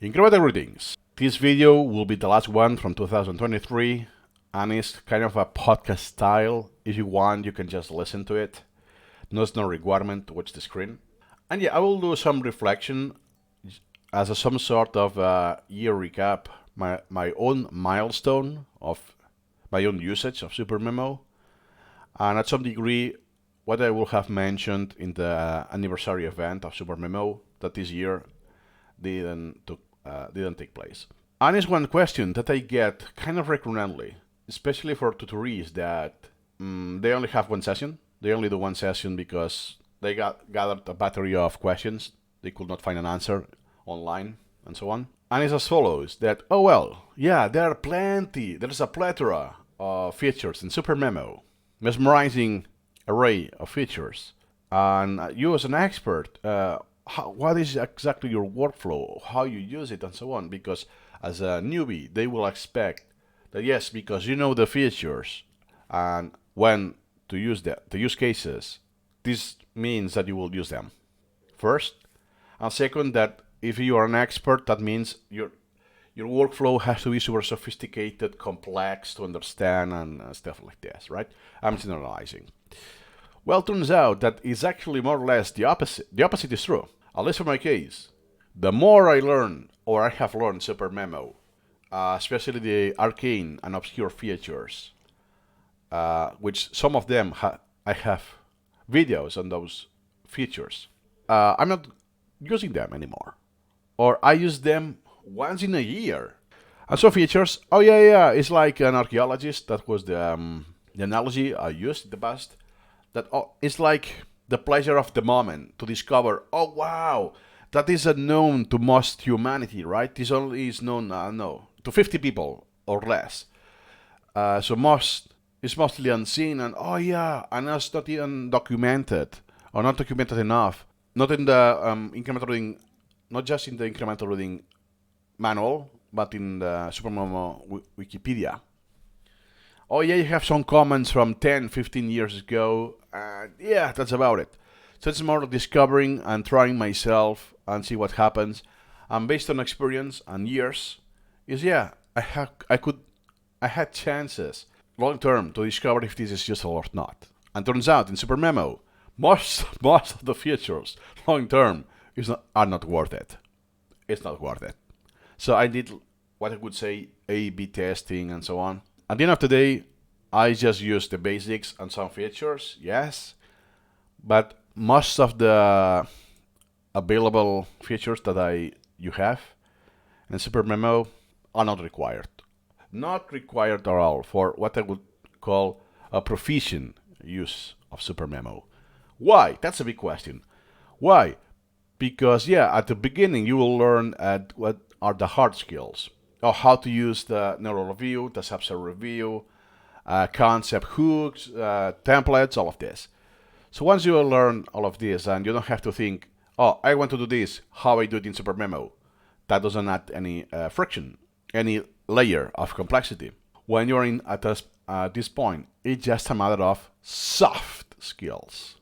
Incremental greetings. This video will be the last one from 2023 and it's kind of a podcast style. If you want, you can just listen to it. There's no requirement to watch the screen. And yeah, I will do some reflection as some sort of year recap, my own milestone of my own usage of SuperMemo, and at some degree what I will have mentioned in the anniversary event of SuperMemo that this year didn't take place. And it's one question that I get kind of recurrently, especially for tutorees that they only have one session. They only do one session because they gathered a battery of questions. They could not find an answer online and so on. And it's as follows that, oh well, yeah, there's a plethora of features in SuperMemo, mesmerizing array of features. And you as an expert, what is exactly your workflow, how you use it, and so on. Because as a newbie, they will expect that yes, because you know the features and when to use the use cases, this means that you will use them first. And second, that if you are an expert, that means your workflow has to be super sophisticated, complex to understand, and stuff like this, right? I'm generalizing. Well, turns out that it's actually more or less the opposite. The opposite is true. At least for my case, the more I learn, or I have learned SuperMemo, especially the arcane and obscure features, which some of them I have videos on those features. I'm not using them anymore, or I use them once in a year. And some features, oh yeah, it's like an archaeologist. That was the analogy I used in the past. That it's like the pleasure of the moment to discover, oh wow, that is unknown to most humanity, right? This only is known, to 50 people or less. So it's mostly unseen, and oh yeah, and it's not even documented, or not documented enough. Not in the incremental reading, not just in the incremental reading manual, but in the SuperMemo Wikipedia. Oh yeah, you have some comments from 10, 15 years ago, and yeah, that's about it. So it's more discovering and trying myself and see what happens. And based on experience and years, I had chances long term to discover if this is useful or not. And turns out in SuperMemo, most of the features long term are not worth it. It's not worth it. So I did what I would say A/B testing and so on. At the end of the day, I just use the basics and some features, yes, but most of the available features that you have in SuperMemo are not required. Not required at all for what I would call a proficient use of SuperMemo. Why? That's a big question. Why? Because at the beginning you will learn what are the hard skills, or how to use the neural review, the subset review, concept hooks, templates, all of this. So once you learn all of this, and you don't have to think, oh, I want to do this, how I do it in SuperMemo, that doesn't add any friction, any layer of complexity. When you're at this point, it's just a matter of soft skills.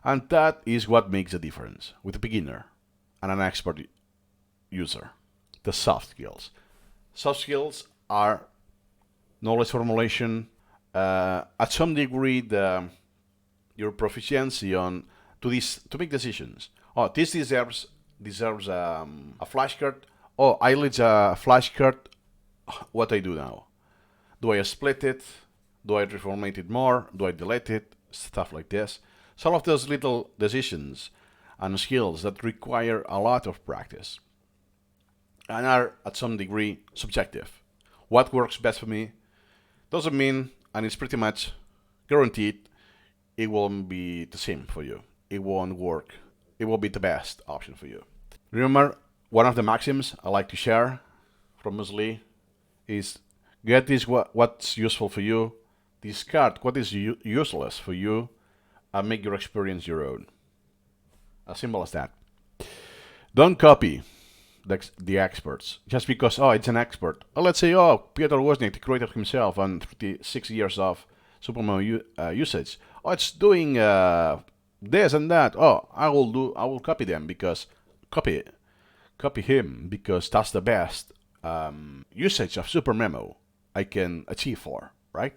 And that is what makes the difference with a beginner and an expert user, the soft skills. Soft skills are knowledge formulation, at some degree your proficiency on to make decisions. Oh, this deserves a flashcard. Oh, I leave a flashcard. What I do now? Do I split it? Do I reformat it more? Do I delete it? Stuff like this. Some of those little decisions and skills that require a lot of practice and are at some degree subjective. What works best for me doesn't mean, and it's pretty much guaranteed, it won't be the same for you. It won't work. It will be the best option for you. Remember, one of the maxims I like to share from Ms. Lee is get this what's useful for you, discard what is useless for you, and make your experience your own. As simple as that. Don't copy the experts just because, oh, it's an expert. Or let's say, oh, Piotr Wozniak created himself on 56 years of SuperMemo usage. Oh, it's doing this and that. Oh, I will copy them because copy copy him because that's the best usage of SuperMemo I can achieve for, right?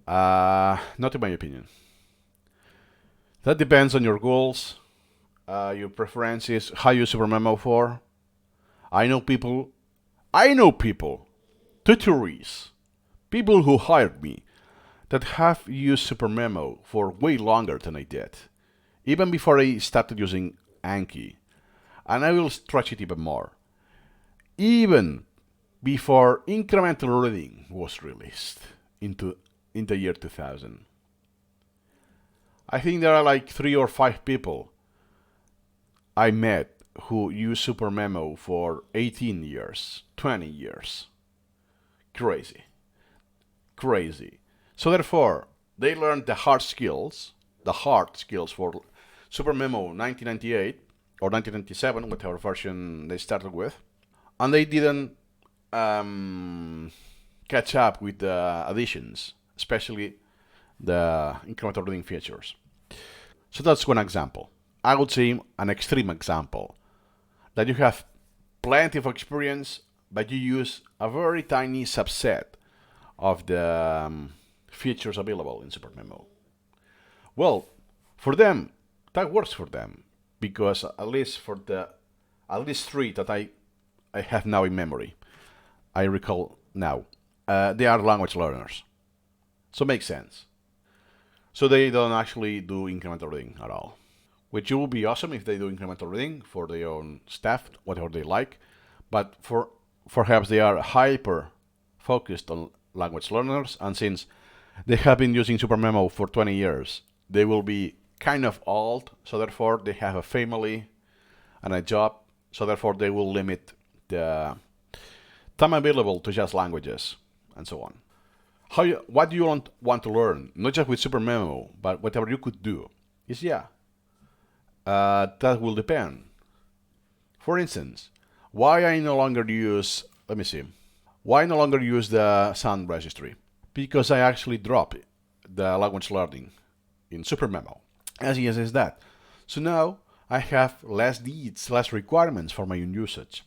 Not in my opinion. That depends on your goals, your preferences, how you use SuperMemo for. I know people, tutorees, people who hired me that have used SuperMemo for way longer than I did, even before I started using Anki. And I will stretch it even more. Even before incremental reading was released in the year 2000. I think there are like 3 or 5 people I met who use SuperMemo for 18 years, 20 years. Crazy. Crazy. So therefore, they learned the hard skills for SuperMemo 1998 or 1997, whatever version they started with, and they didn't catch up with the additions, especially the incremental reading features. So that's one example. I would say an extreme example, that you have plenty of experience, but you use a very tiny subset of the features available in SuperMemo. Well, for them, that works for them, because at least 3 that I have now in memory, I recall now, they are language learners. So it makes sense. So they don't actually do incremental reading at all, which will be awesome if they do incremental reading for their own staff, whatever they like. But perhaps they are hyper focused on language learners, and since they have been using SuperMemo for 20 years, they will be kind of old, so therefore they have a family and a job, so therefore they will limit the time available to just languages and so on. What do you want to learn? Not just with SuperMemo, but whatever you could do. That will depend. For instance, why I no longer use the sound registry? Because I actually dropped the language learning in SuperMemo. As easy as that. So now I have less needs, less requirements for my own usage.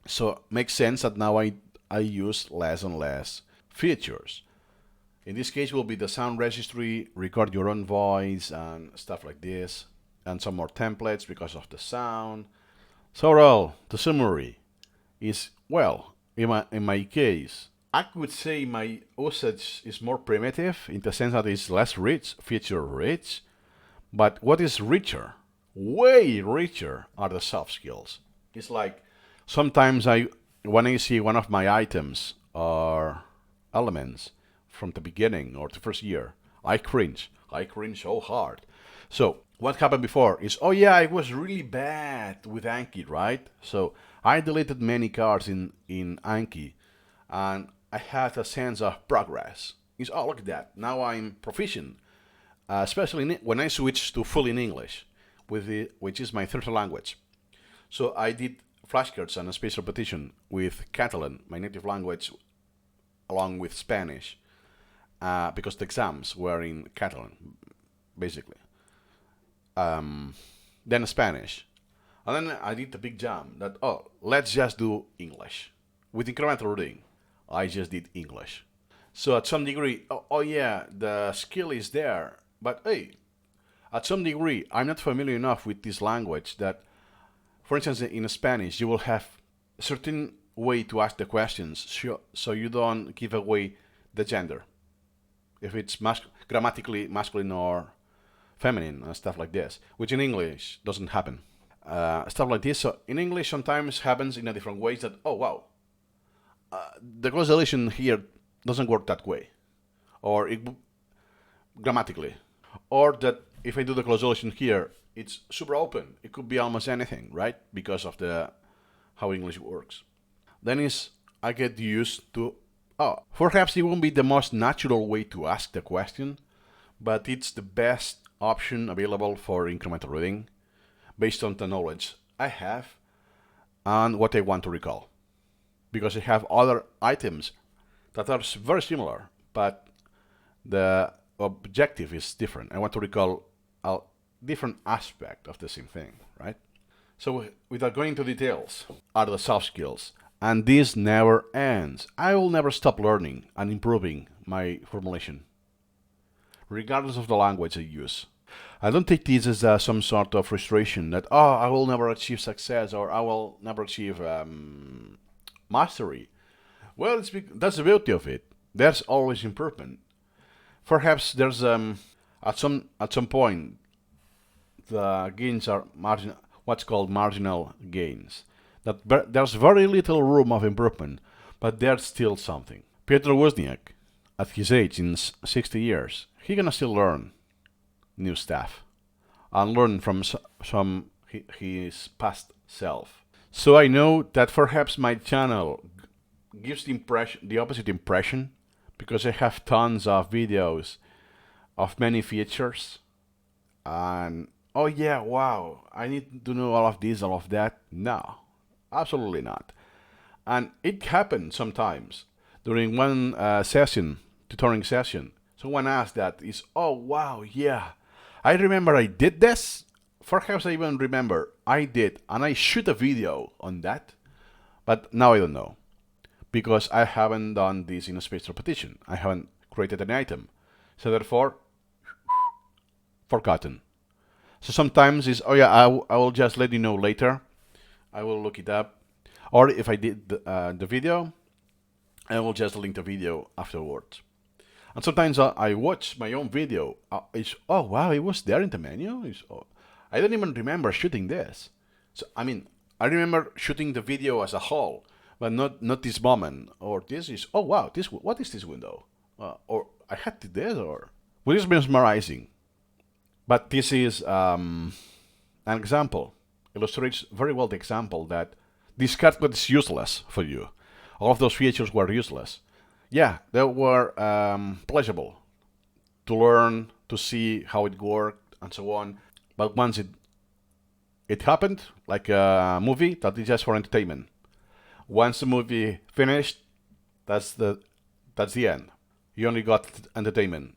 So it makes sense that now I use less and less features. In this case will be the sound registry, record your own voice and stuff like this, and some more templates because of the sound. So overall, the summary is, well, in my case, I could say my usage is more primitive in the sense that it's less rich, feature rich, but what is richer, way richer, are the soft skills. It's like sometimes when I see one of my items or elements from the beginning or the first year, I cringe so hard. So what happened before is, oh yeah, I was really bad with Anki, right? So I deleted many cards in Anki, and I had a sense of progress. It's all like that. Now I'm proficient, especially when I switched to full in English, which is my third language. So I did flashcards and a space repetition with Catalan, my native language, along with Spanish, because the exams were in Catalan, basically. Then Spanish. And then I did the big jump that, let's just do English. With incremental reading, I just did English. So at some degree, yeah, the skill is there, but hey, at some degree, I'm not familiar enough with this language that, for instance, in Spanish, you will have a certain way to ask the questions, so you don't give away the gender. If it's grammatically masculine or feminine and stuff like this, which in English doesn't happen. Stuff like this. So in English sometimes happens in a different ways that, oh wow, the close deletion here doesn't work that way, or grammatically, or that if I do the close deletion here, it's super open. It could be almost anything, right? Because of how English works. Then I get used to, perhaps it won't be the most natural way to ask the question, but it's the best option available for incremental reading based on the knowledge I have and what I want to recall. Because I have other items that are very similar, but the objective is different. I want to recall a different aspect of the same thing, right? So without going into details, are the soft skills. And this never ends. I will never stop learning and improving my formulation, regardless of the language I use. I don't take this as some sort of frustration that, oh, I will never achieve success or I will never achieve mastery. Well, that's the beauty of it. There's always improvement. Perhaps there's at some point the gains are what's called marginal gains. There's very little room of improvement, but there's still something. Piotr Wozniak, at his age, in 60 years, he gonna still learn new stuff and learn from his past self. So I know that perhaps my channel gives the opposite impression, because I have tons of videos of many features and oh yeah, wow, I need to know all of this, all of that. No, absolutely not. And it happened sometimes during one tutoring session. Someone asked that is, oh wow, yeah, I remember I did this. Perhaps I even remember I did, and I shoot a video on that, but now I don't know because I haven't done this in a spaced repetition. I haven't created an item, so therefore, forgotten. So sometimes it's, oh yeah, I will just let you know later. I will look it up. Or if I did the video, I will just link the video afterwards. And sometimes I watch my own video. It's, oh wow, it was there in the menu. I don't even remember shooting this. So I mean, I remember shooting the video as a whole, but not this moment. Or this is, oh wow, what is this window? Or I had to this, or which is mesmerizing. But this is an example. Illustrates very well the example that this cardboard is useless for you. All of those features were useless. Yeah, they were pleasurable to learn, to see how it worked, and so on. But once it happened, like a movie, that is just for entertainment. Once the movie finished, that's the end. You only got entertainment.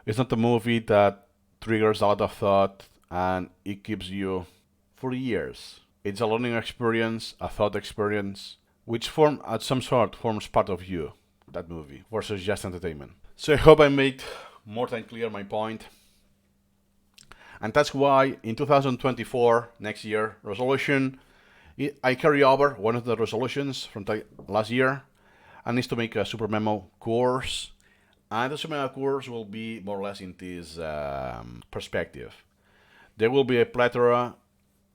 It's not a movie that triggers a lot of thought and it keeps you for years. It's a learning experience, a thought experience, which at some sort forms part of you, that movie, versus just entertainment. So I hope I made more than clear my point. And that's why in 2024, next year, resolution, I carry over one of the resolutions from last year, and is to make a SuperMemo course. And the SuperMemo course will be more or less in this perspective. There will be a plethora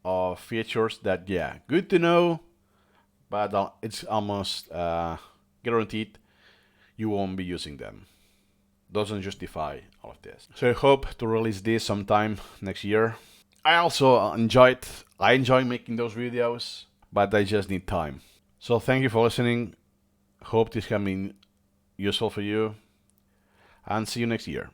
of features that, yeah, good to know, but it's almost guaranteed you won't be using them. Doesn't justify all of this. So I hope to release this sometime next year. I also enjoy making those videos, but I just need time. So thank you for listening. Hope this has been useful for you, and see you next year.